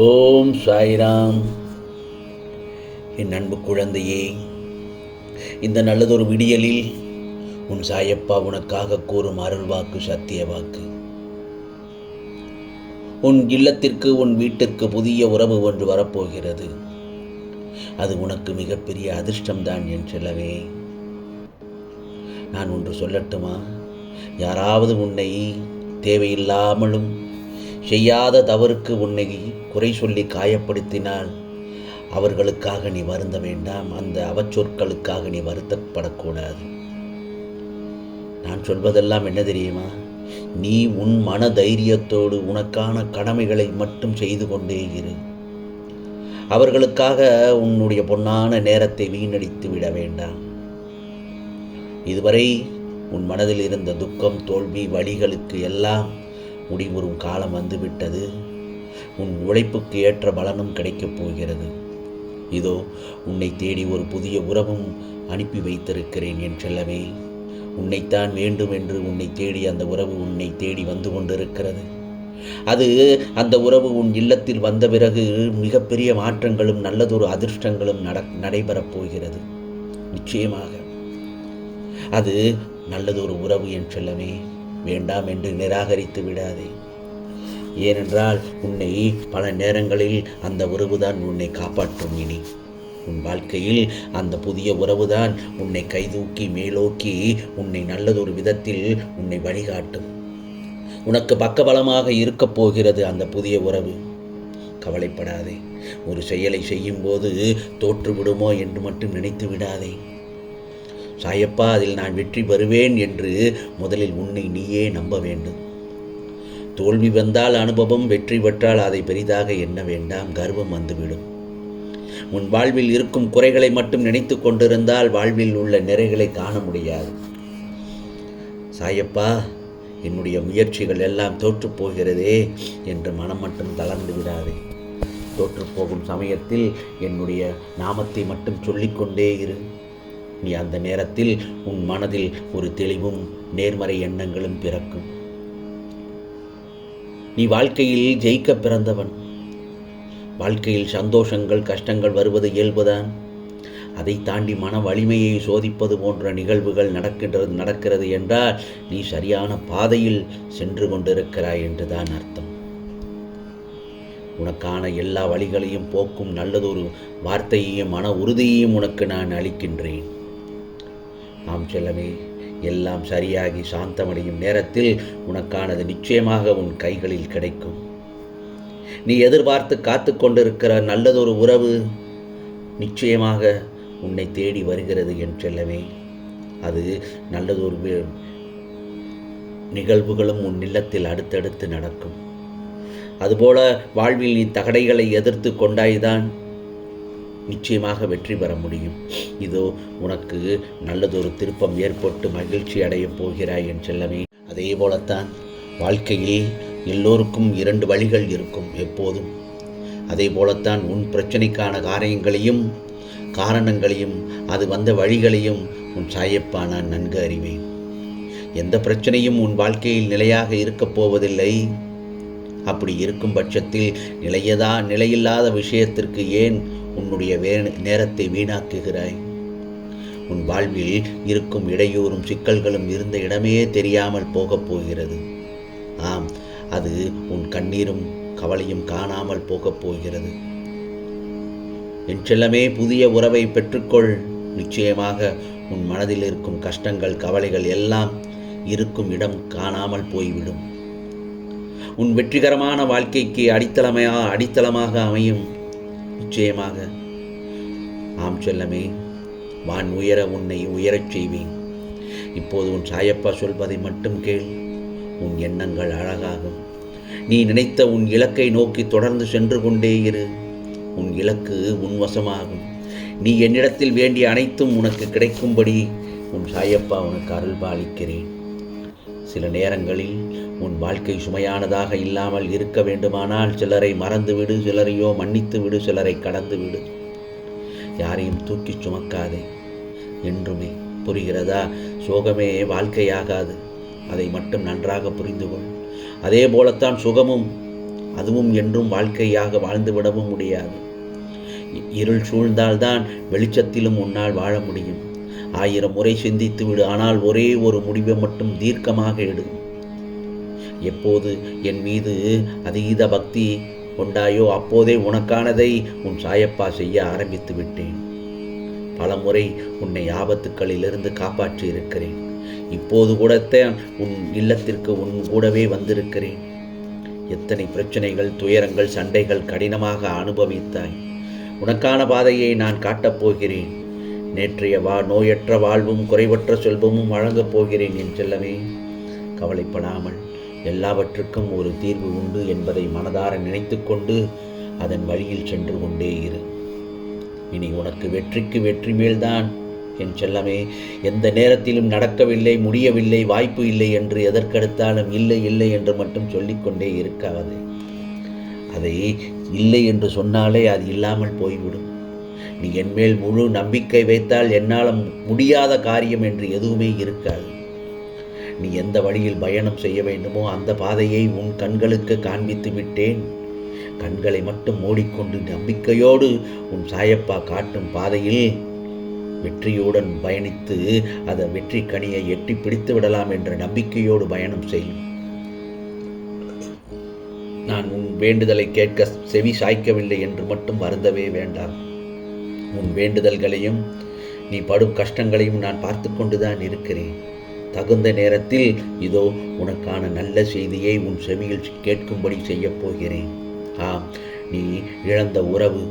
ஓம் சாய்ராம். என் அன்பு குழந்தையே, இந்த நல்லதொரு விடியலில் உன் சாயப்பா உனக்காக கூறும் அருள்வாக்கு சத்திய வாக்கு. உன் இல்லத்திற்கு, உன் வீட்டிற்கு புதிய உறவு ஒன்று வரப்போகிறது. அது உனக்கு மிகப்பெரிய அதிர்ஷ்டம்தான் என் செல்லவே. நான் ஒன்று சொல்லட்டுமா? யாராவது உன்னை தேவையில்லாமலும் செய்யாத தவறுக்கு உன்னை குறை சொல்லி காயப்படுத்தினால் அவர்களுக்காக நீ வருந்த வேண்டாம். அந்த அவச்சொற்களுக்காக நீ வருத்தப்படக்கூடாது. நான் சொல்வதெல்லாம் என்ன தெரியுமா? நீ உன் மன தைரியத்தோடு உனக்கான கடமைகளை மட்டும் செய்து கொண்டே இரு. அவர்களுக்காக உன்னுடைய பொன்னான நேரத்தை வீணடித்து விட வேண்டாம். இதுவரை உன் மனதில் இருந்த துக்கம், தோல்வி, வலிகளுக்கு எல்லாம் முடிவுறும் காலம் வந்துவிட்டது. உன் உழைப்புக்கு ஏற்ற பலனும் கிடைக்கப் போகிறது. இதோ உன்னை தேடி ஒரு புதிய உறவும் அனுப்பி வைத்திருக்கிறேன் என் செல்லமே. உன்னைத்தான் வேண்டும் என்று உன்னை தேடி அந்த உறவு உன்னை தேடி வந்து கொண்டிருக்கிறது. அந்த உறவு உன் இல்லத்தில் வந்த பிறகு மிகப்பெரிய மாற்றங்களும் நல்லதொரு அதிர்ஷ்டங்களும் நடைபெறப் போகிறது. நிச்சயமாக அது நல்லதொரு உறவு என் செல்லமே. வேண்டாம் என்று நிராகரித்து விடாதே. ஏனென்றால் உன்னை பல நேரங்களில் அந்த உறவுதான் உன்னை காப்பாற்றும். இனி உன் வாழ்க்கையில் அந்த புதிய உறவுதான் உன்னை கைதூக்கி மேலோக்கி உன்னை நல்லதொரு விதத்தில் உன்னை வழிகாட்டும். உனக்கு பக்கபலமாக இருக்கப் போகிறது அந்த புதிய உறவு. கவலைப்படாதே. ஒரு செயலை செய்யும்போது தோற்றுவிடுமோ என்று மட்டும் நினைத்து விடாதே. சாயப்பா, அதில் நான் வெற்றி பெறுவேன் என்று முதலில் உன்னை நீயே நம்ப வேண்டும். தோல்வி வந்தால் அனுபவம், வெற்றி பெற்றால் அதை பெரிதாக எண்ண வேண்டாம். கர்வம் வந்துவிடும். உன் வாழ்வில் இருக்கும் குறைகளை மட்டும் நினைத்து கொண்டிருந்தால் வாழ்வில் உள்ள நிறைகளை காண முடியாது. சாயப்பா, என்னுடைய முயற்சிகள் எல்லாம் தோற்றுப்போகிறதே என்று மனம் மட்டும் தளர்ந்து விடாதே. தோற்றுப்போகும் சமயத்தில் என்னுடைய நாமத்தை மட்டும் சொல்லிக்கொண்டே இரு. நீ அந்த நேரத்தில் உன் மனதில் ஒரு தெளிவும் நேர்மறை எண்ணங்களும் பிறக்கும். நீ வாழ்க்கையில் ஜெயிக்க பிறந்தவன். வாழ்க்கையில் சந்தோஷங்கள், கஷ்டங்கள் வருவது இயல்புதான். அதை தாண்டி மன வலிமையை சோதிப்பது போன்ற நிகழ்வுகள் நடக்கிறது என்றால் நீ சரியான பாதையில் சென்று கொண்டிருக்கிறாய் என்றுதான் அர்த்தம். உனக்கான எல்லா வழிகளையும் போக்கும் நல்லதொரு வார்த்தையையும் மன உறுதியையும் உனக்கு நான் அளிக்கின்றேன். ஆம் செல்லமே, எல்லாம் சரியாகி சாந்தமடையும் நேரத்தில் உனக்கானது நிச்சயமாக உன் கைகளில் கிடைக்கும். நீ எதிர்பார்த்து காத்து கொண்டிருக்கிற நல்லதொரு உறவு நிச்சயமாக உன்னை தேடி வருகிறது என் செல்லமே. அது நல்லதொரு நிகழ்வுகளும் உன் இல்லத்தில் அடுத்தடுத்து நடக்கும். அதுபோல வாழ்வில் நீ தகடைகளை எதிர்த்து கொண்டாய்தான் நிச்சயமாக வெற்றி பெற முடியும். இதோ உனக்கு நல்லதொரு திருப்பம் ஏற்பட்டு மகிழ்ச்சி அடையப் போகிறாய் என் செல்லமே. அதே போலத்தான் வாழ்க்கையில் எல்லோருக்கும் 2 வழிகள் இருக்கும் எப்போதும். அதே போலத்தான் உன் பிரச்சனைக்கான காரணங்களையும் அது வந்த வழிகளையும் உன் சாயப்பா நான் நன்கு அறிவேன். எந்த பிரச்சனையும் உன் வாழ்க்கையில் நிலையாக இருக்கப் போவதில்லை. அப்படி இருக்கும் பட்சத்தில் நிலையில்லாத விஷயத்திற்கு ஏன் உன்னுடைய நேரத்தை வீணாக்குகிறாய்? உன் வாழ்வில் இருக்கும் இடையூறும் சிக்கல்களும் இருந்த இடமே தெரியாமல் போகப் போகிறது. ஆம், அது உன் கண்ணீரும் கவலையும் காணாமல் போகப் போகிறது. என் செல்லமே, புதிய உறவை பெற்றுக்கொள். நிச்சயமாக உன் மனதில் இருக்கும் கஷ்டங்கள், கவலைகள் எல்லாம் இருக்கும் இடம் காணாமல் போய்விடும். உன் வெற்றிகரமான வாழ்க்கைக்கு அடித்தளமாக அமையும். நிச்சயமாக. ஆம் செல்லமே, வான் உயர உன்னை உயரச் செய்வேன். இப்போது உன் சாயப்பா சொல்வதை மட்டும் கேள். உன் எண்ணங்கள் அழகாகும். நீ நினைத்த உன் இலக்கை நோக்கி தொடர்ந்து சென்று கொண்டே இரு. உன் இலக்கு உன் வசமாகும். நீ என்னிடத்தில் வேண்டிய அனைத்தும் உனக்கு கிடைக்கும்படி உன் சாயப்பா உனக்கு அருள்பாலிக்கிறேன். சில நேரங்களில் உன் வாழ்க்கை சுமையானதாக இல்லாமல் இருக்க வேண்டுமானால் சிலரை மறந்துவிடு, சிலரையோ மன்னித்து விடு, சிலரை கடந்து விடு. யாரையும் தூக்கி சுமக்காதே என்றுமே. புரிகிறதா? சோகமே வாழ்க்கையாகாது. அதை மட்டும் நன்றாக புரிந்து கொள். அதே போலத்தான் சுகமும் அதுவும் என்றும் வாழ்க்கையாக வாழ்ந்துவிடவும் முடியாது. இருள் சூழ்ந்தால்தான் வெளிச்சத்திலும் உன்னால் வாழ முடியும். 1000 முறை சிந்தித்து விடு, ஆனால் ஒரே ஒரு முடிவை மட்டும் தீர்க்கமாக எடு. எப்போது என் மீது அதீத பக்தி கொண்டாயோ அப்போதே உனக்கானதை உன் சாயப்பா செய்ய ஆரம்பித்து விட்டேன். பல முறை உன்னை ஆபத்துக்களிலிருந்து காப்பாற்றி இருக்கிறேன். இப்போது கூடத்தான் உன் இல்லத்திற்கு உன் கூடவே வந்திருக்கிறேன். எத்தனை பிரச்சனைகள், துயரங்கள், சண்டைகள் கடினமாக அனுபவித்தாய். உனக்கான பாதையை நான் காட்டப் போகிறேன். நேற்றைய நோயற்ற வாழ்வும் குறைவற்ற செல்வமும் வழங்கப் போகிறேன் என் செல்லமே. கவலைப்படாமல் எல்லாவற்றுக்கும் ஒரு தீர்வு உண்டு என்பதை மனதார நினைத்து கொண்டு அதன் வழியில் சென்று கொண்டே இரு. இனி உனக்கு வெற்றிக்கு வெற்றி மேல்தான் என் செல்லமே. எந்த நேரத்திலும் நடக்கவில்லை, முடியவில்லை, வாய்ப்பு இல்லை என்று எதற்கெடுத்தாலும் இல்லை இல்லை என்று மட்டும் சொல்லிக்கொண்டே இருக்காது. அதை இல்லை என்று சொன்னாலே அது இல்லாமல் போய்விடும். நீ என்மேல் முழு நம்பிக்கை வைத்தால் என்னால் முடியாத காரியம் என்று எதுவுமே இருக்காது. நீ எந்த வழியில் பயணம் செய்ய வேண்டுமோ அந்த பாதையை உன் கண்களுக்கு காண்பித்து விட்டேன். கண்களை மட்டும் மூடிக்கொண்டு நம்பிக்கையோடு உன் சாயப்பா காட்டும் பாதையில் வெற்றியுடன் பயணித்து அதை வெற்றி கனியை எட்டி பிடித்து விடலாம் என்ற நம்பிக்கையோடு பயணம் செய்யும். நான் உன் வேண்டுதலை கேட்க செவி சாய்க்கவில்லை என்று மட்டும் வருந்தவே வேண்டாம். உன் வேண்டுதல்களையும் நீ படும் கஷ்டங்களையும் நான் பார்த்து கொண்டுதான் இருக்கிறேன். தகுந்த நேரத்தில் இதோ உனக்கான நல்ல செய்தியை உன் செவியில் கேட்கும்படி செய்யப் போகிறேன். ஆம், நீ இழந்த உறவு,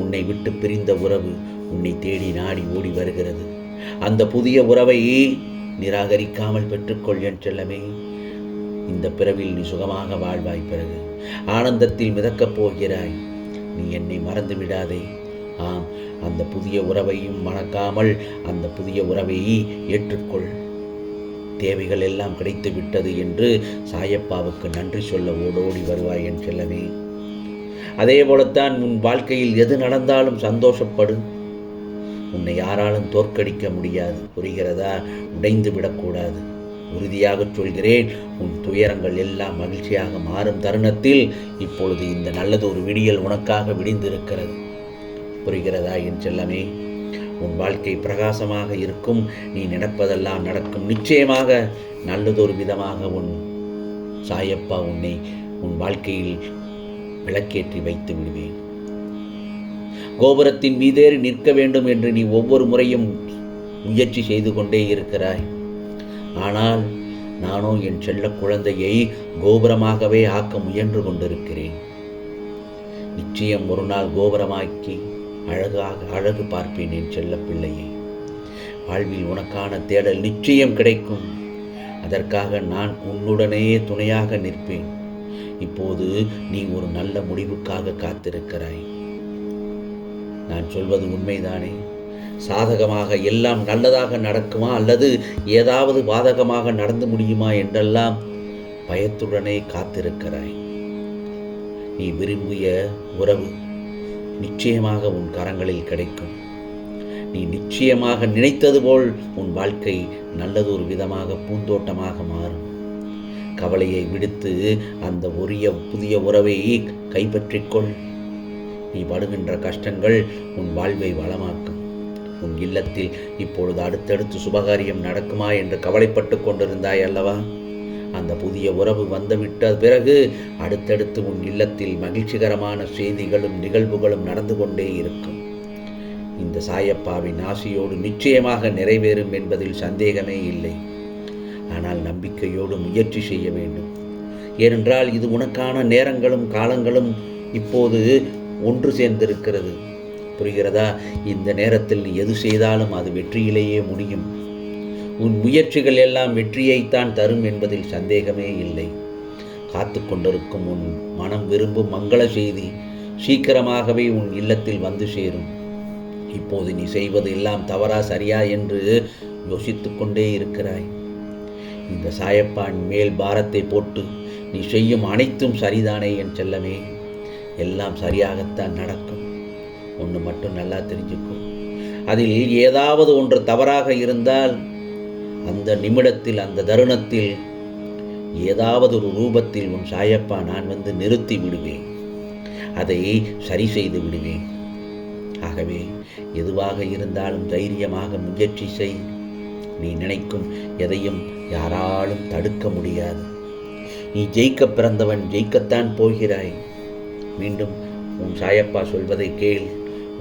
உன்னை விட்டு பிரிந்த உறவு உன்னை தேடி நாடி ஓடி வருகிறது. அந்த புதிய உறவை நிராகரிக்காமல் பெற்றுக்கொள் என் செல்லமே. இந்த பிறவில் நீ சுகமாக வாழ்வாய். பிறகு ஆனந்தத்தில் மிதக்கப் போகிறாய். நீ என்னை மறந்து விடாதே. ஆம், அந்த புதிய உறவையும் மறக்காமல் அந்த புதிய உறவை ஏற்றுக்கொள். தேவைகள் எல்லாம் கிடைத்து விட்டது என்று சாயப்பாவுக்கு நன்றி சொல்ல ஓடோடி வருவாய் என் செல்லமே. அதே போலத்தான் உன் வாழ்க்கையில் எது நடந்தாலும் சந்தோஷப்படு. உன்னை யாராலும் தோற்கடிக்க முடியாது. புரிகிறதா? உடைந்து விடக்கூடாது. உறுதியாக சொல்கிறேன், உன் துயரங்கள் எல்லாம் மகிழ்ச்சியாக மாறும் தருணத்தில் இப்பொழுது இந்த நல்லதொரு விடியல் உனக்காக விடிந்திருக்கிறது. புரிகிறதா என் செல்லமே? உன் வாழ்க்கை பிரகாசமாக இருக்கும். நீ நினைப்பதெல்லாம் நடக்கும். நிச்சயமாக நல்லதொரு விதமாக உன் சாயப்பா உன்னை உன் வாழ்க்கையில் விளக்கேற்றி வைத்து விடுவேன். கோபுரத்தின் மீதேறி நிற்க வேண்டும் என்று நீ ஒவ்வொரு முறையும் முயற்சி செய்து கொண்டே இருக்கிறாய். ஆனால் நானோ என் செல்ல குழந்தையை கோபுரமாகவே ஆக்க முயன்று கொண்டிருக்கிறேன். நிச்சயம் ஒரு நாள் கோபுரமாக்கி அழகு பார்ப்பேன் என் செல்ல பிள்ளையை. வாழ்வில் உனக்கான தேடல் நிச்சயம் கிடைக்கும். அதற்காக நான் உன்னுடனே துணையாக நிற்பேன். இப்போது நீ ஒரு நல்ல முடிவுக்காக காத்திருக்கிறாய். நான் சொல்வது உண்மைதானே? சாதகமாக எல்லாம் நல்லதாக நடக்குமா அல்லது ஏதாவது பாதகமாக நடந்து முடியுமா என்றெல்லாம் பயத்துடனே காத்திருக்கிறாய். நீ விரும்பிய உறவு நிச்சயமாக உன் கரங்களில் கிடைக்கும். நீ நிச்சயமாக நினைத்தது போல் உன் வாழ்க்கை நல்லதொரு விதமாக பூந்தோட்டமாக மாறும். கவலையை விடுத்து அந்த புதிய உறவை கைப்பற்றிக்கொள். நீ படுகின்ற கஷ்டங்கள் உன் வாழ்வை வளமாக்கும். உன் இல்லத்தில் இப்பொழுது அடுத்தடுத்து சுபகாரியம் நடக்குமா என்று கவலைப்பட்டு கொண்டிருந்தாய் அல்லவா? அந்த புதிய உறவு வந்துவிட்ட பிறகு அடுத்தடுத்து உன் இல்லத்தில் மகிழ்ச்சிகரமான செய்திகளும் நிகழ்வுகளும் நடந்து கொண்டே இருக்கும். இந்த சாயப்பாவின் ஆசையோடு நிச்சயமாக நிறைவேறும் என்பதில் சந்தேகமே இல்லை. ஆனால் நம்பிக்கையோடு முயற்சி செய்ய வேண்டும். ஏனென்றால் இது உனக்கான நேரங்களும் காலங்களும் இப்போது ஒன்று சேர்ந்திருக்கிறது. புரிகிறதா? இந்த நேரத்தில் நீ எது செய்தாலும் அது வெற்றியிலேயே முடியும். உன் முயற்சிகள் எல்லாம் வெற்றியைத்தான் தரும் என்பதில் சந்தேகமே இல்லை. காத்து கொண்டிருக்கும் உன் மனம் விரும்பும் மங்கள செய்தி சீக்கிரமாகவே உன் இல்லத்தில் வந்து சேரும். இப்போது நீ செய்வது எல்லாம் தவறா சரியா என்று யோசித்து கொண்டே இருக்கிறாய். இந்த சாயப்பான் மேல் பாரத்தை போட்டு நீ செய்யும் அனைத்தும் சரிதானே என் செல்லமே? எல்லாம் சரியாகத்தான் நடக்கும். ஒன்று மட்டும் நல்லா தெரிஞ்சுக்கும். அதில் ஏதாவது ஒன்று தவறாக இருந்தால் அந்த நிமிடத்தில் அந்த தருணத்தில் ஏதாவது ஒரு ரூபத்தில் உன் சாயப்பா நான் வந்து நிறுத்தி விடுவேன், அதை சரி செய்து விடுவேன். ஆகவே எதுவாக இருந்தாலும் தைரியமாக முயற்சி செய். நீ நினைக்கும் எதையும் யாராலும் தடுக்க முடியாது. நீ ஜெயிக்க பிறந்தவன், ஜெயிக்கத்தான் போகிறாய். மீண்டும் உன் சாயப்பா சொல்வதை கேள்.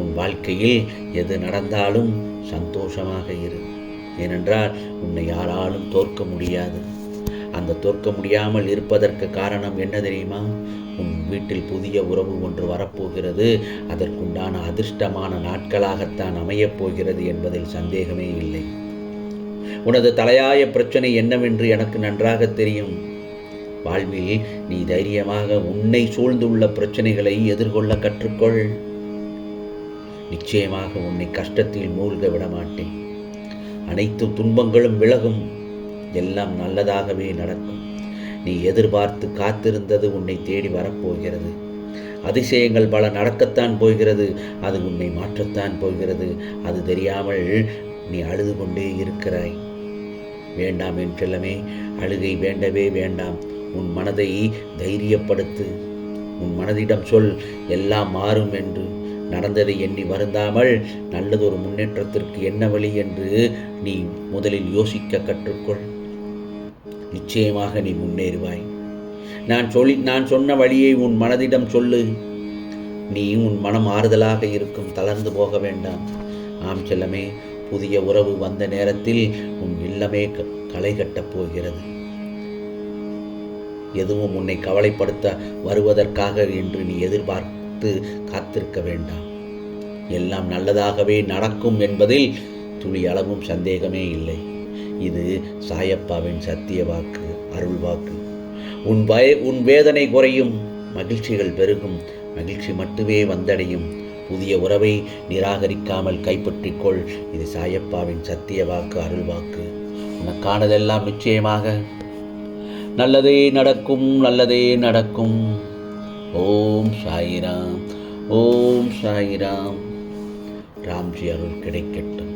உன் வாழ்க்கையில் எது நடந்தாலும் சந்தோஷமாக இரு. ஏனென்றால் உன்னை யாராலும் தோற்க முடியாது. அந்த தோற்க முடியாமல் இருப்பதற்கு காரணம் என்ன தெரியுமா? உன் வீட்டில் புதிய உறவு ஒன்று வரப்போகிறது. அதற்குண்டான அதிர்ஷ்டமான நாட்களாகத்தான் அமையப் போகிறது என்பதில் சந்தேகமே இல்லை. உனது தலையாய பிரச்சனை என்னவென்று எனக்கு நன்றாக தெரியும். வாழ்வில் நீ தைரியமாக உன்னை சூழ்ந்துள்ள பிரச்சனைகளை எதிர்கொள்ள கற்றுக்கொள். நிச்சயமாக உன்னை கஷ்டத்தில் மூழ்க விடமாட்டேன். அனைத்து துன்பங்களும் விலகும். எல்லாம் நல்லதாகவே நடக்கும். நீ எதிர்பார்த்து காத்திருந்தது உன்னை தேடி வரப்போகிறது. அதிசயங்கள் பல நடக்கத்தான் போகிறது. அது உன்னை மாற்றத்தான் போகிறது. அது தெரியாமல் நீ அழுது கொண்டே இருக்கிறாய். வேண்டாம் என் செல்லமே, அழுகை வேண்டவே வேண்டாம். உன் மனதை தைரியப்படுத்து. உன் மனதிடம் சொல், எல்லாம் மாறும் என்று. நடந்ததை எண்ணி வருந்தாமல் நல்லதொரு முன்னேற்றத்திற்கு என்ன வழி என்று நீ முதலில் யோசிக்க கற்றுக்கொள். நிச்சயமாக நீ முன்னேறுவாய். நான் சொன்ன வழியை உன் மனதிடம் சொல்லு. நீ உன் மனம் ஆறுதலாக இருக்கும். தளர்ந்து போக வேண்டாம். ஆம் செல்லமே, புதிய உறவு வந்த நேரத்தில் உன் இல்லமே களை கட்டப் போகிறது. எதுவும் உன்னை கவலைப்படுத்த வருவதற்காக என்று நீ எதிர்பார்த்து காத்திருக்க வேண்டாம். எல்லாம் நல்லதாகவே நடக்கும் என்பதில் துளி அளவும் சந்தேகமே இல்லை. இது சாயப்பாவின் சத்திய வாக்கு, அருள் வாக்கு. உன் வேதனை குறையும், மகிழ்ச்சிகள் பெருகும். மகிழ்ச்சி மட்டுமே வந்தடையும். புதிய உறவை நிராகரிக்காமல் கைப்பற்றிக்கொள். இது சாயப்பாவின் சத்திய வாக்கு, அருள் வாக்கு. உனக்கானதெல்லாம் நிச்சயமாக நல்லதே நடக்கும், நல்லதே நடக்கும். ஓம் சாயிராம், ஓம் சாயிராம். ராம்ஜி அருள் கிடைக்கட்டும்.